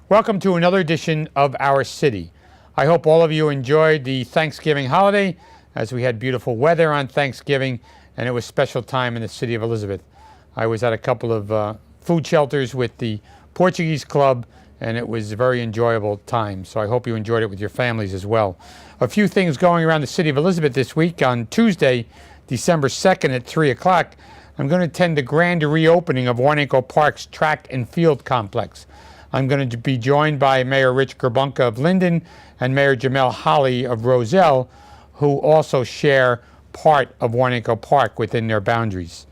Welcome to another edition of Our City. I hope all of you enjoyed the Thanksgiving holiday, as we had beautiful weather on Thanksgiving, and it was special time in the city of Elizabeth. I was at a couple of food shelters with the Portuguese Club, and it was a very enjoyable time. So I hope you enjoyed it with your families as well. A few things going around the city of Elizabeth this week. On Tuesday, December 2nd at 3 o'clock, I'm going to attend the grand reopening of Warnaco Park's track and field complex. I'm going to be joined by Mayor Rich Gerbunka of Linden and Mayor Jamel Holly of Roselle, who also share part of Warnaco Park within their boundaries.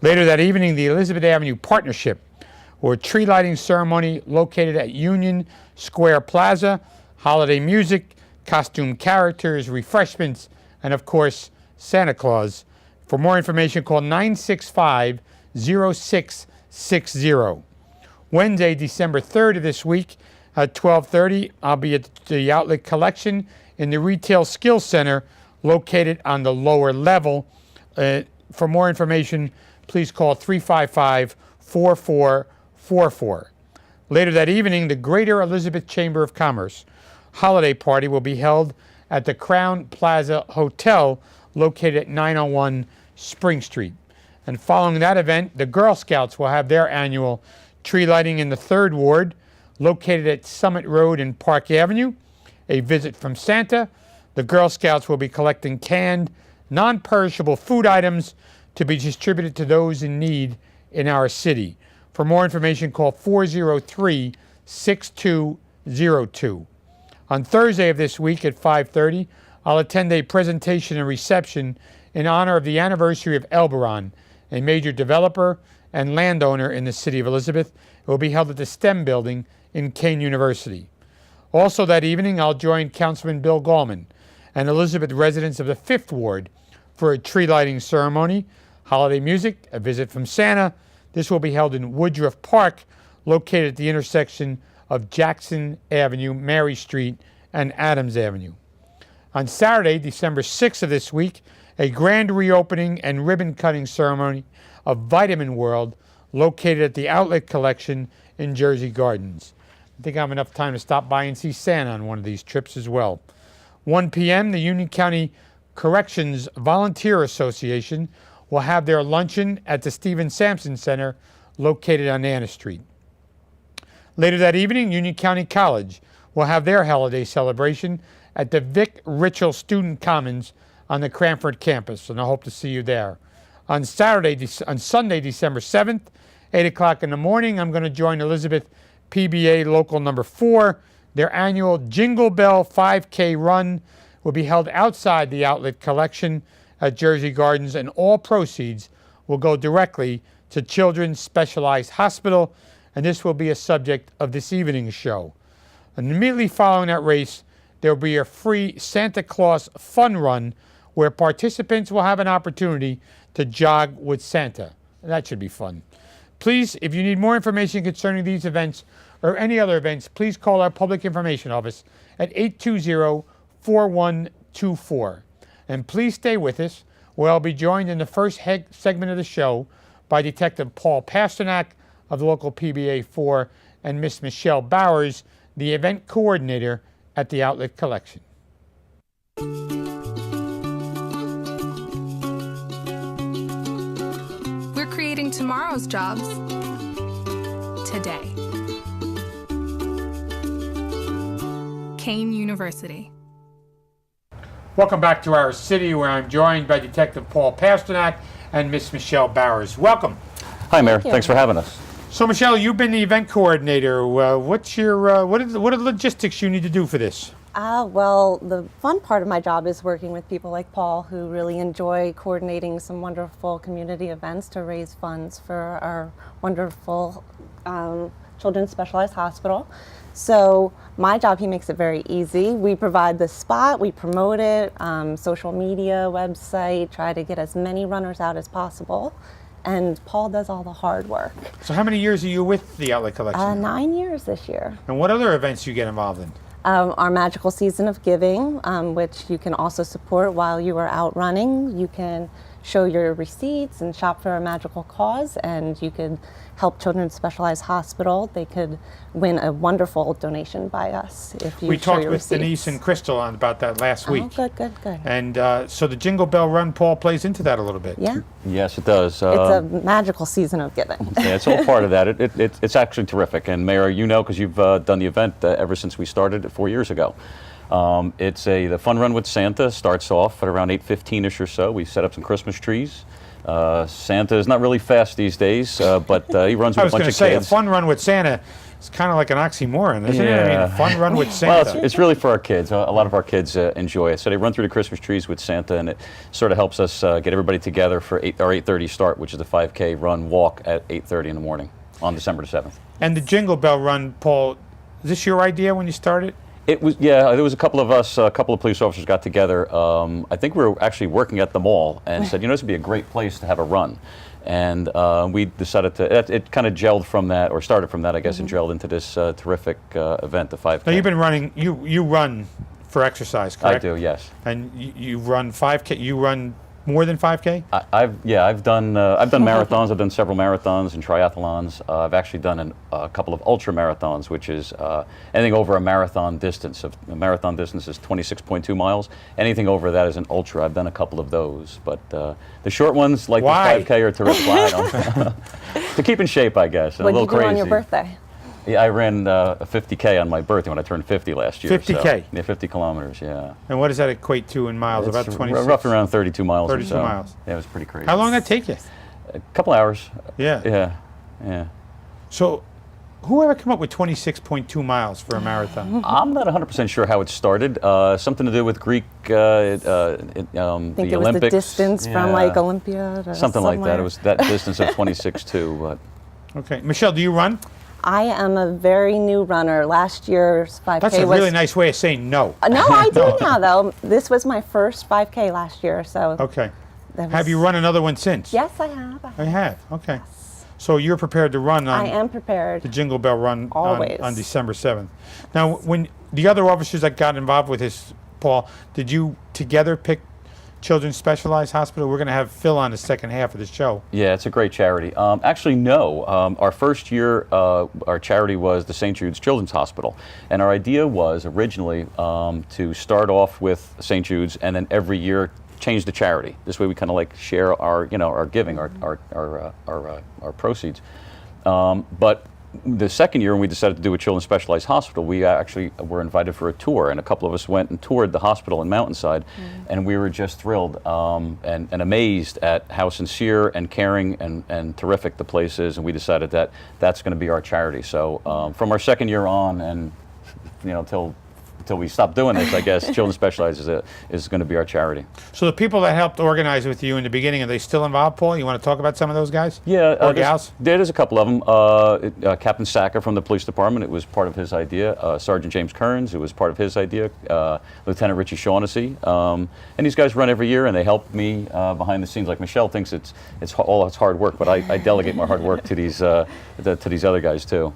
Later that evening, the Elizabeth Avenue Partnership, or tree lighting ceremony located at Union Square Plaza, holiday music, costume characters, refreshments, and of course, Santa Claus. For more information, call 965-0660. Wednesday, December 3rd of this week at 12:30, I'll be at the Outlet Collection in the Retail Skills Center located on the lower level. For more information, please call 355-4444. Later that evening, the Greater Elizabeth Chamber of Commerce holiday party will be held at the Crown Plaza Hotel located at 901 Spring Street. And following that event, the Girl Scouts will have their annual tree lighting in the 3rd Ward, located at Summit Road and Park Avenue. A visit from Santa. The Girl Scouts will be collecting canned, non-perishable food items to be distributed to those in need in our city. For more information, call 403-6202. On Thursday of this week at 5:30, I'll attend a presentation and reception in honor of the anniversary of Elberon, a major developer and landowner in the city of Elizabeth. It will be held at the STEM building in Kane University. Also that evening, I'll join Councilman Bill Gallman and Elizabeth residents of the 5th Ward for a tree lighting ceremony, holiday music, a visit from Santa. This will be held in Woodruff Park, located at the intersection of Jackson Avenue, Mary Street, and Adams Avenue. On Saturday, December 6th of this week, a grand reopening and ribbon cutting ceremony of Vitamin World, located at the Outlet Collection in Jersey Gardens. I think I have enough time to stop by and see Santa on one of these trips as well. 1 p.m., the Union County Corrections Volunteer Association will have their luncheon at the Stephen Sampson Center, located on Anna Street. Later that evening, Union County College will have their holiday celebration at the Vic Ritchell Student Commons on the Cranford campus, and I hope to see you there. On Sunday, December 7th, 8 o'clock in the morning, I'm going to join Elizabeth PBA Local Number 4. Their annual Jingle Bell 5K run will be held outside the Outlet Collection at Jersey Gardens, and all proceeds will go directly to Children's Specialized Hospital, and this will be a subject of this evening's show. And immediately following that race, there will be a free Santa Claus fun run where participants will have an opportunity to jog with Santa. That should be fun. Please, if you need more information concerning these events or any other events, please call our Public Information Office at 820-4124. And please stay with us, where I'll be joined in the first segment of the show by Detective Paul Pasternak of the local PBA 4 and Miss Michelle Bowers, the event coordinator at the Outlet Collection. Creating tomorrow's jobs today. Kane University. Welcome back to Our City, where I'm joined by Detective Paul Pasternak and Miss Michelle Bowers. Welcome. Hi, Mayor. Thanks for having us. So, Michelle, you've been the event coordinator. What are the logistics you need to do for this? Well, the fun part of my job is working with people like Paul, who really enjoy coordinating some wonderful community events to raise funds for our wonderful Children's Specialized Hospital. So my job, he makes it very easy. We provide the spot, we promote it, social media, website, try to get as many runners out as possible. And Paul does all the hard work. So how many years are you with the Outlet Collection? 9 years this year. And what other events do you get involved in? Our magical season of giving, which you can also support while you are out running. You can show your receipts and shop for a magical cause, and you could help Children's Specialized Hospital. They could win a wonderful donation by us if you We show talked your with receipts. Denise and Crystal on about that last week. Oh, good, good. And so the Jingle Bell Run, Paul, plays into that a little bit. Yeah, Yes, it does. it's a magical season of giving. Yeah, it's all part of that. It's actually terrific. And Mayor, you know, because you've done the event ever since we started 4 years ago. The fun run with Santa starts off at around 8:15ish or so. We set up some Christmas trees. Santa is not really fast these days, but he runs I with was a going bunch to of say, kids. a fun run with Santa is kind of like an oxymoron, isn't it? I Yeah. mean, fun run with Well, Santa. it's really for our kids. A lot of our kids enjoy it. So they run through the Christmas trees with Santa, and it sort of helps us get everybody together for our 8:30 start, which is the 5K run walk at 8:30 in the morning on December 7th. And the Jingle Bell Run, Paul, is this your idea when you started? It was, yeah, there was a couple of us, a couple of police officers got together. I think we were actually working at the mall and said, you know, this would be a great place to have a run. And we decided it kind of gelled from that, or started from that, I guess, and gelled into this terrific event, the 5K. Now, you've been running, you run for exercise, I correct? do, yes. And you run 5K, you run more than 5K? I've done marathons. I've done several marathons and triathlons. I've actually done a couple of ultra marathons, which is anything over a marathon distance. A marathon distance is 26.2 miles. Anything over that is an ultra. I've done a couple of those, but the short ones, like Why? the 5K, are terrific. I don't- to keep in shape, I guess. And What a did you little do crazy. on your birthday? Yeah, I ran a 50K on my birthday when I turned 50 last year. 50K? So, yeah, 50 kilometers. Yeah. And what does that equate to in miles? About It's 26? roughly around 32 miles. or 32 so. miles. Yeah, it was pretty crazy. How long did that take you? A couple hours. Yeah. Yeah. So, whoever come up with 26.2 miles for a marathon? I'm not 100% sure how it started. Something to do with Greek, I think the it was Olympics. the distance from Yeah. like Olympia to Something like that. somewhere. It was that distance of 26.2. But Okay. Michelle, do you run? I am a very new runner. Last year's 5K That's a was... really nice way of saying no. No, I do now though. This was my first 5K last year, so... Okay. that Have was- you run another one since? Yes, I have. I have. Okay. So you're prepared to run on I am prepared. the Jingle Bell Run Always. on December 7th. Now, when the other officers that got involved with this, Paul, did you together pick Children's Specialized Hospital? We're going to have Phil on the second half of the show. yeah, it's a great charity. Actually, no. Our first year, our charity was the St. Jude's Children's Hospital, and our idea was originally to start off with St. Jude's, and then every year change the charity. This way, we kind of like share our, our giving, our proceeds. But the second year, when we decided to do a Children's Specialized Hospital, we actually were invited for a tour, and a couple of us went and toured the hospital in Mountainside, and we were just thrilled and amazed at how sincere and caring and terrific the place is, and we decided that that's going to be our charity. So from our second year on, and till we stop doing this, I guess Children's Specialized is going to be our charity. So the people that helped organize with you in the beginning, are they still involved, Paul? You want to talk about some of those guys? Yeah, Or gals? there's a couple of them. Captain Sacker from the police department, it was part of his idea. Sergeant James Kearns, it was part of his idea. Lieutenant Richie Shaughnessy. And these guys run every year, and they help me behind the scenes. Like Michelle thinks it's hard work, but I delegate my hard work to these other guys too.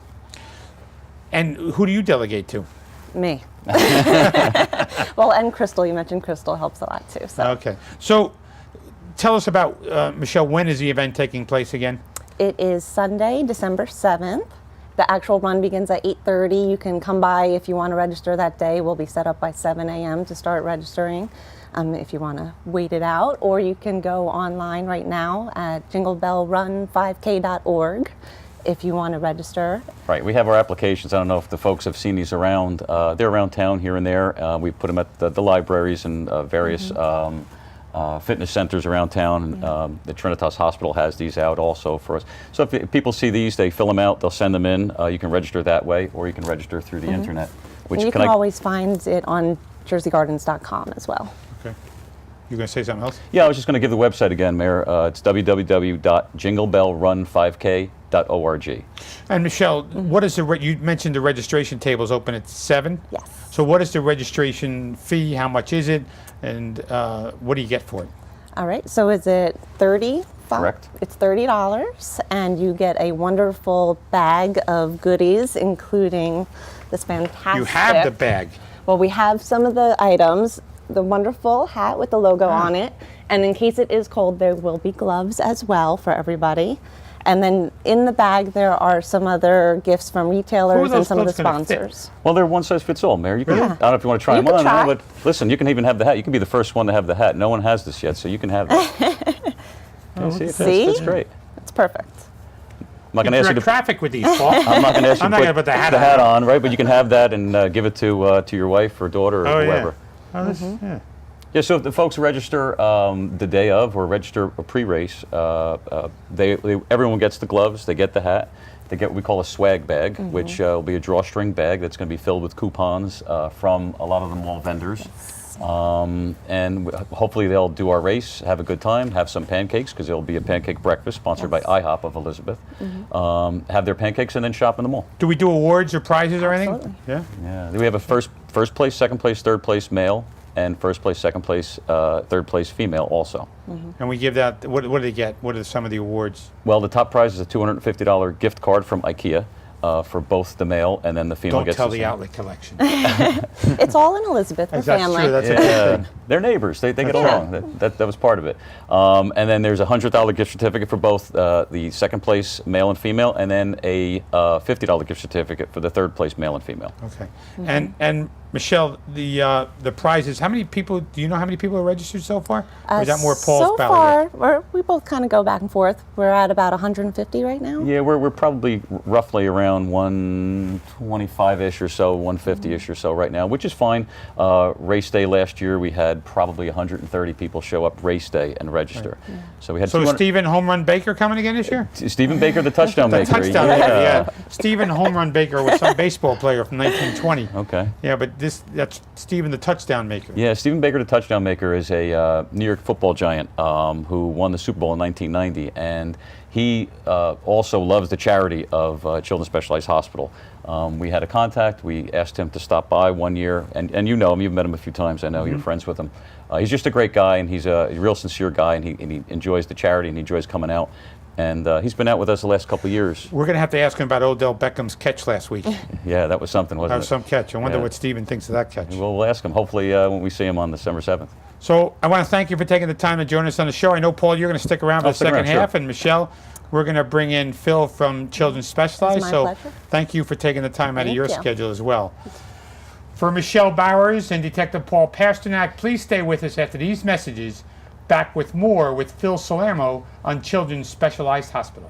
And who do you delegate to? Me. Well, and Crystal, you mentioned Crystal helps a lot too. So Okay. So tell us about, Michelle, when is the event taking place again? it is Sunday, December 7th. The actual run begins at 8:30. You can come by if you want to register that day. We'll be set up by 7 a.m. to start registering if you want to wait it out. Or you can go online right now at jinglebellrun5k.org if you want to register. Right, we have our applications. I don't know if the folks have seen these around. They're around town here and there. We put them at the libraries and various fitness centers around town. The Trinitas Hospital has these out also for us. So if people see these, they fill them out, they'll send them in. You can register that way, or you can register through the internet. Which And you can always find it on jerseygardens.com as well. Okay. You going to say something else? Yeah, I was just going to give the website again, Mayor. It's www.jinglebellrun5k.org. And Michelle, what is you mentioned the registration tables open at 7? Yes. So what is the registration fee? How much is it? And what do you get for it? All right, so is it $30? Correct. It's $30, and you get a wonderful bag of goodies, including this fantastic... You have the bag. Well, we have some of the items. the wonderful hat with the logo on it. And in case it is cold, there will be gloves as well for everybody. And then in the bag, there are some other gifts from retailers and some of the sponsors. Well, they're one size fits all, Mayor. You can, I don't know if you want to try them on, but listen, you can even have the hat. You can be the first one to have the hat. No one has this yet, so you can have that. See? That's great. It's perfect. I'm not going to ask you to traffic with these, Paul. I'm not going to ask you to put the hat on, right? But you can have that and give it to your wife or daughter or whoever. Yeah. Yeah, so if the folks register the day of or register a pre-race, everyone gets the gloves, they get the hat, they get what we call a swag bag, which will be a drawstring bag that's going to be filled with coupons from a lot of the mall vendors. And hopefully they'll do our race, have a good time, have some pancakes, because there'll be a pancake breakfast sponsored by IHOP of Elizabeth. Have their pancakes and then shop in the mall. Do we do awards or prizes or anything? Absolutely. Yeah. We have a first place, second place, third place male, and first place, second place, third place female also. And we give that, what do they get? What are some of the awards? Well, the top prize is a $250 gift card from IKEA for both the male and then the female. Don't gets tell the the same. outlet collection. It's all in Elizabeth. We're That's family. true. That's a good thing. They're neighbors. They get along. That was part of it. And then there's a $100 gift certificate for both the second place male and female, and then a $50 gift certificate for the third place male and female. Okay. And Michelle, the prizes. How many people? Do you know how many people are registered so far? Or is that more Paul's So ballot? far, we both kind of go back and forth. We're at about 150 right now. Yeah, we're probably roughly around 125-ish or so, 150-ish or so right now, which is fine. Race day last year, we had probably 130 people show up race day and register. Right. So we had. So is Stephen Home Run Baker coming again this year? Stephen Baker, the touchdown maker. Touchdown maker, yeah. Stephen Home Run Baker was some baseball player from 1920. Okay. Yeah, but that's Stephen the touchdown maker. Yeah, Stephen Baker, the touchdown maker, is a New York football giant who won the Super Bowl in 1990, and he also loves the charity of Children's Specialized Hospital. We had a contact. We asked him to stop by one year, and you know him. You've met him a few times. I know you're friends with him. He's just a great guy, and he's a real sincere guy, and he enjoys the charity, and he enjoys coming out. And he's been out with us the last couple of years. We're going to have to ask him about Odell Beckham's catch last week. Yeah, that was something, wasn't That it? was some catch. I wonder what Stephen thinks of that catch. We'll ask him, hopefully, when we see him on December 7th. So I want to thank you for taking the time to join us on the show. I know, Paul, you're going to stick around for the second half. Sure. And Michelle, we're going to bring in Phil from Children's Specialized. It's my so pleasure. Thank you for taking the time out of your Thank you. schedule as well. For Michelle Bowers and Detective Paul Pasternak, please stay with us after these messages. Back with more with Phil Salerno on Children's Specialized Hospital.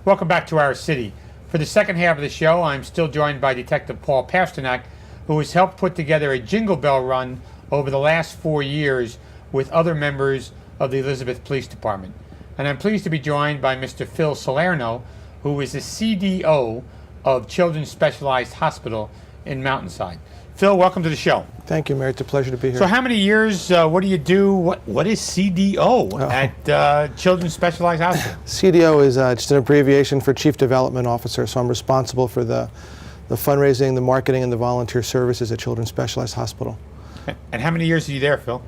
Welcome back to our city. For the second half of the show, I'm still joined by Detective Paul Pasternak, who has helped put together a Jingle Bell run over the last 4 years with other members of the Elizabeth Police Department. And I'm pleased to be joined by Mr. Phil Salerno, who is the CDO of Children's Specialized Hospital in Mountainside. Phil, welcome to the show. Thank you, Mary. It's a pleasure to be here. So how many years, what do you do, what is CDO at Children's Specialized Hospital? CDO is just an abbreviation for Chief Development Officer, so I'm responsible for the fundraising, the marketing, and the volunteer services at Children's Specialized Hospital. And how many years are you there, Phil?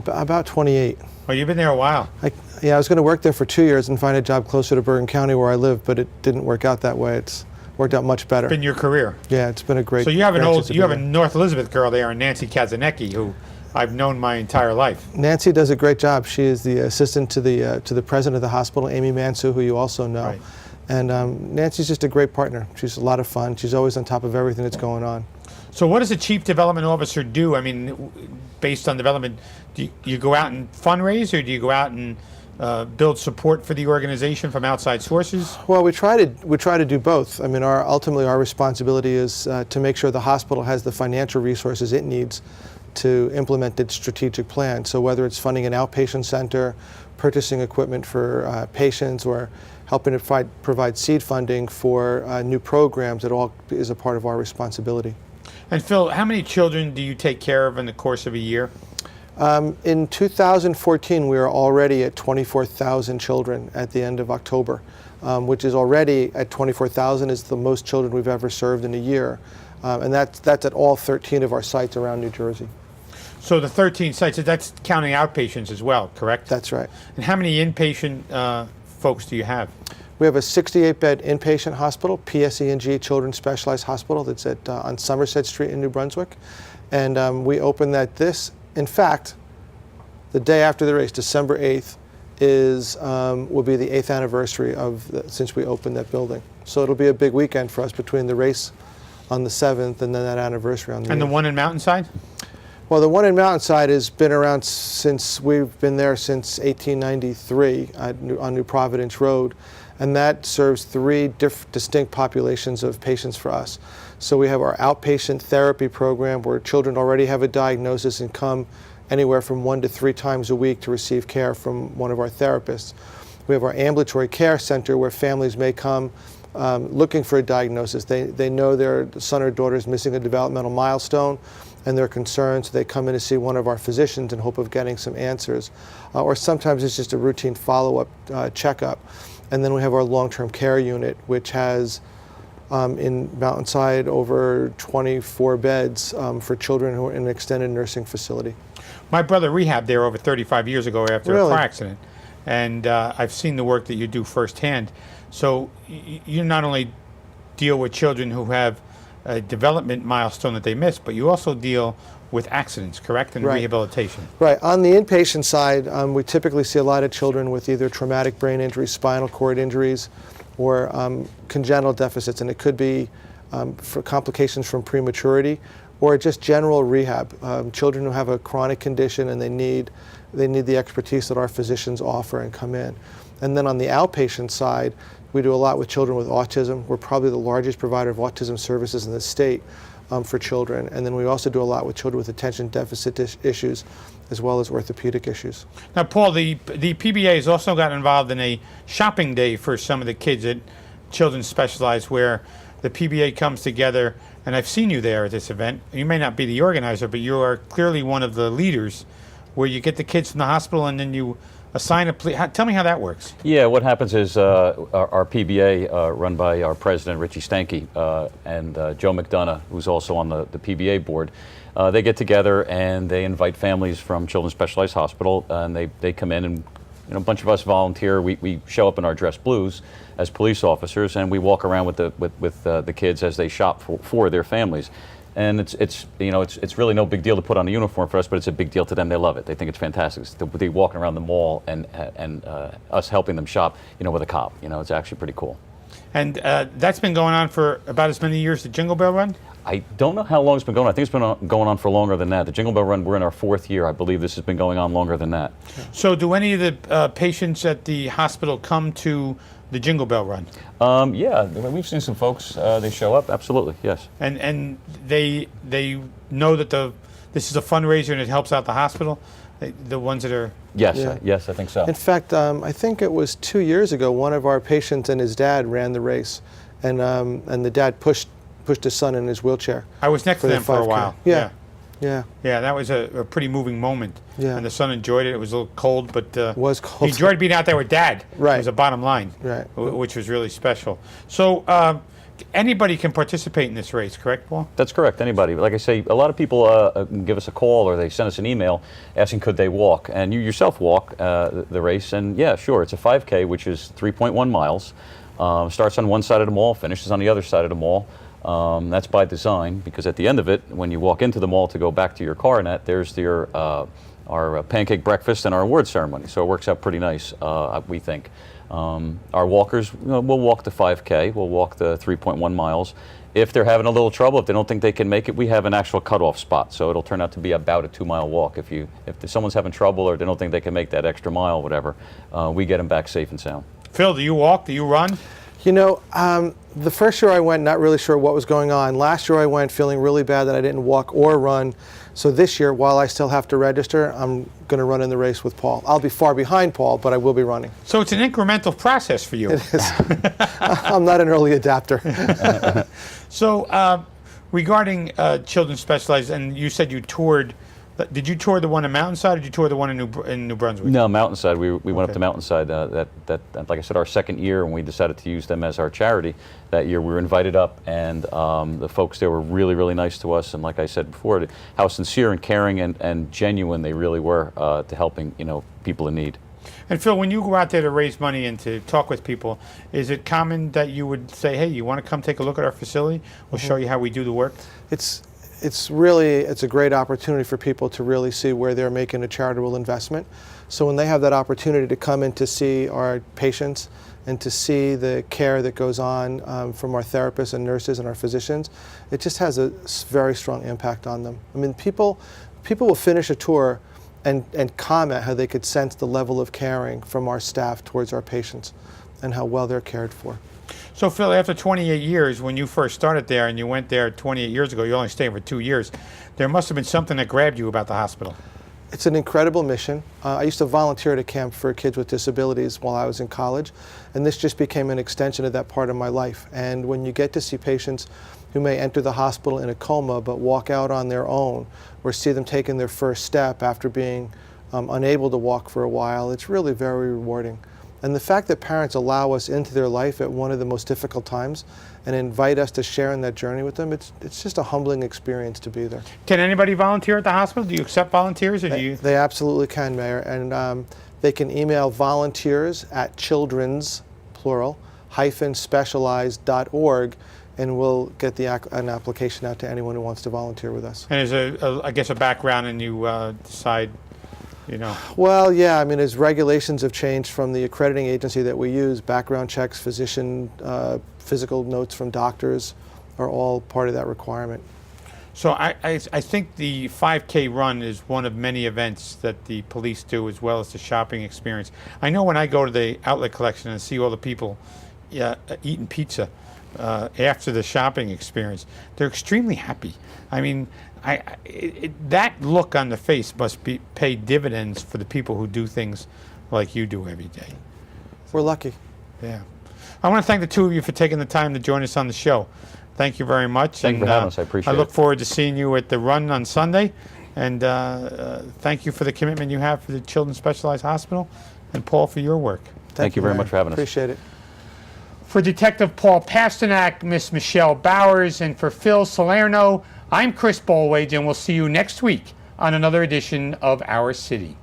About 28. Oh, you've been there a while. I was going to work there for 2 years and find a job closer to Bergen County where I live, but it didn't work out that way. It's worked out much better. Been your career. Yeah, it's been a great. So you have great a North Elizabeth girl there, Nancy Kazanecki, who I've known my entire life. Nancy does a great job. She is the assistant to the president of the hospital, Amy Mansu, who you also know. Right. And Nancy's just a great partner. She's a lot of fun. She's always on top of everything that's going on. So what does a chief development officer do? I mean, based on development, do you go out and fundraise, or do you go out and build support for the organization from outside sources? Well, we try to do both. I mean, ultimately our responsibility is to make sure the hospital has the financial resources it needs to implement its strategic plan. So whether it's funding an outpatient center, purchasing equipment for patients, or helping to provide seed funding for new programs, it all is a part of our responsibility. And Phil, how many children do you take care of in the course of a year? In 2014, we were already at 24,000 children at the end of October, which is already at 24,000 is the most children we've ever served in a year. And that's at all 13 of our sites around New Jersey. So the 13 sites, that's counting outpatients as well, correct? That's right. And how many inpatient folks do you have? We have a 68-bed inpatient hospital, PSE&G Children's Specialized Hospital, that's on Somerset Street in New Brunswick. And we opened that in fact, the day after the race, December 8th, will be the 8th anniversary since we opened that building. So it'll be a big weekend for us between the race on the 7th and then that anniversary on the 8th. And the one in Mountainside? Well, the one in Mountainside has been around we've been there since 1893 on New Providence Road, and that serves three distinct populations of patients for us. So we have our outpatient therapy program where children already have a diagnosis and come anywhere from 1 to 3 times a week to receive care from one of our therapists. We have our ambulatory care center where families may come looking for a diagnosis. They know their son or daughter is missing a developmental milestone and they're concerned, so they come in to see one of our physicians in hope of getting some answers. Or sometimes it's just a routine follow-up checkup. And then we have our long-term care unit, which has in Mountainside over 24 beds for children who are in an extended nursing facility. My brother rehabbed there over 35 years ago after Really? a car accident. And I've seen the work that you do firsthand. So you not only deal with children who have a development milestone that they missed, but you also deal with accidents, correct, and Right. rehabilitation. Right. On the inpatient side, we typically see a lot of children with either traumatic brain injuries, spinal cord injuries, or congenital deficits, and it could be for complications from prematurity or just general rehab. Children who have a chronic condition and they need the expertise that our physicians offer and come in. And then on the outpatient side, we do a lot with children with autism. We're probably the largest provider of autism services in the state for children. And then we also do a lot with children with attention deficit issues as well as orthopedic issues. Now, Paul, the PBA has also got involved in a shopping day for some of the kids at Children's Specialized where the PBA comes together, and I've seen you there at this event. You may not be the organizer, but you are clearly one of the leaders where you get the kids from the hospital and then you assign a tell me how that works. Yeah, what happens is our PBA, run by our president, Richie Stanky, and Joe McDonough, who's also on the PBA board, they get together and they invite families from Children's Specialized Hospital, and they come in, and a bunch of us volunteer. We show up in our dress blues as police officers, and we walk around with the kids as they shop for their families. And it's really no big deal to put on a uniform for us, but it's a big deal to them. They love it. They think it's fantastic. They walking around the mall and us helping them shop, with a cop. It's actually pretty cool. And that's been going on for about as many years, the Jingle Bell Run? I don't know how long it's been going on. I think it's been going on for longer than that. The Jingle Bell Run, we're in our 4th year. I believe this has been going on longer than that. So do any of the patients at the hospital come to the Jingle Bell Run? Yeah, we've seen some folks. They show up, absolutely, yes. And they know that this is a fundraiser and it helps out the hospital? The ones that are... Yes, Yeah. yes, I think so. In fact, I think it was 2 years ago, one of our patients and his dad ran the race, and the dad pushed his son in his wheelchair. I was next to the them for a 5K. while. Yeah. Yeah. Yeah, that was a pretty moving moment. Yeah. And the son enjoyed it. It was a little cold, but It was cold. he enjoyed being out there with Dad. Right. Was the bottom line. Right. Which was really special. So anybody can participate in this race, correct, Paul? That's correct, anybody. Like I say, a lot of people give us a call or they send us an email asking could they walk. And you yourself walk the race, and yeah, sure, it's a 5K, which is 3.1 miles. Starts on one side of the mall, finishes on the other side of the mall. That's by design, because at the end of it, when you walk into the mall to go back to your car, there's our pancake breakfast and our award ceremony. So it works out pretty nice, we think. Our walkers, we'll walk the 5K, we'll walk the 3.1 miles. If they're having a little trouble, if they don't think they can make it, we have an actual cutoff spot. So it'll turn out to be about a 2-mile walk. If someone's having trouble or they don't think they can make that extra mile, whatever, we get them back safe and sound. Phil, do you walk? Do you run? The first year I went, not really sure what was going on. Last year I went feeling really bad that I didn't walk or run. So this year, while I still have to register, I'm going to run in the race with Paul. I'll be far behind Paul, but I will be running. So it's an incremental process for you. It is. I'm not an early adapter. So regarding Children's Specialized, and you said you toured, did you tour the one in Mountainside or did you tour the one in New Brunswick? No, Mountainside. We went up to Mountainside. Like I said, our 2nd year, and we decided to use them as our charity. That year, we were invited up, and the folks there were really, really nice to us. And like I said before, how sincere and caring and genuine they really were to helping people in need. And Phil, when you go out there to raise money and to talk with people, is it common that you would say, hey, you want to come take a look at our facility? We'll show you how we do the work? It's a great opportunity for people to really see where they're making a charitable investment. So when they have that opportunity to come in to see our patients and to see the care that goes on from our therapists and nurses and our physicians, it just has a very strong impact on them. I mean, people will finish a tour and comment how they could sense the level of caring from our staff towards our patients and how well they're cared for. So Phil, after 28 years, when you first started there and you went there 28 years ago, you only stayed for 2 years, there must have been something that grabbed you about the hospital. It's an incredible mission. I used to volunteer at a camp for kids with disabilities while I was in college, and this just became an extension of that part of my life. And when you get to see patients who may enter the hospital in a coma but walk out on their own, or see them taking their first step after being unable to walk for a while, it's really very rewarding. And the fact that parents allow us into their life at one of the most difficult times and invite us to share in that journey with them, it's just a humbling experience to be there. Can anybody volunteer at the hospital? Do you accept volunteers? Or do you? They absolutely can, Mayor. And they can email volunteers@children's, plural, -specialized.org, and we'll get an application out to anyone who wants to volunteer with us. And there's, I guess, a background and you decide, you know. Well, yeah, I mean, as regulations have changed from the accrediting agency that we use, background checks, physical notes from doctors are all part of that requirement. So I think the 5K run is one of many events that the police do, as well as the shopping experience. I know when I go to the outlet collection and see all the people eating pizza after the shopping experience, they're extremely happy. I mean, that look on the face must pay dividends for the people who do things like you do every day. We're lucky. Yeah. I want to thank the two of you for taking the time to join us on the show. Thank you very much. Thank you for having us. I appreciate it. I look forward to seeing you at the run on Sunday. And thank you for the commitment you have for the Children's Specialized Hospital. And Paul, for your work. Thank you very much for having us. Appreciate it. For Detective Paul Pasternak, Miss Michelle Bowers, and for Phil Salerno, I'm Chris Bolwage, and we'll see you next week on another edition of Our City.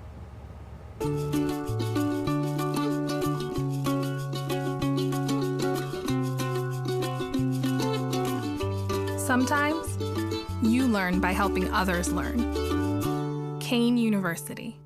Sometimes you learn by helping others learn. Kane University.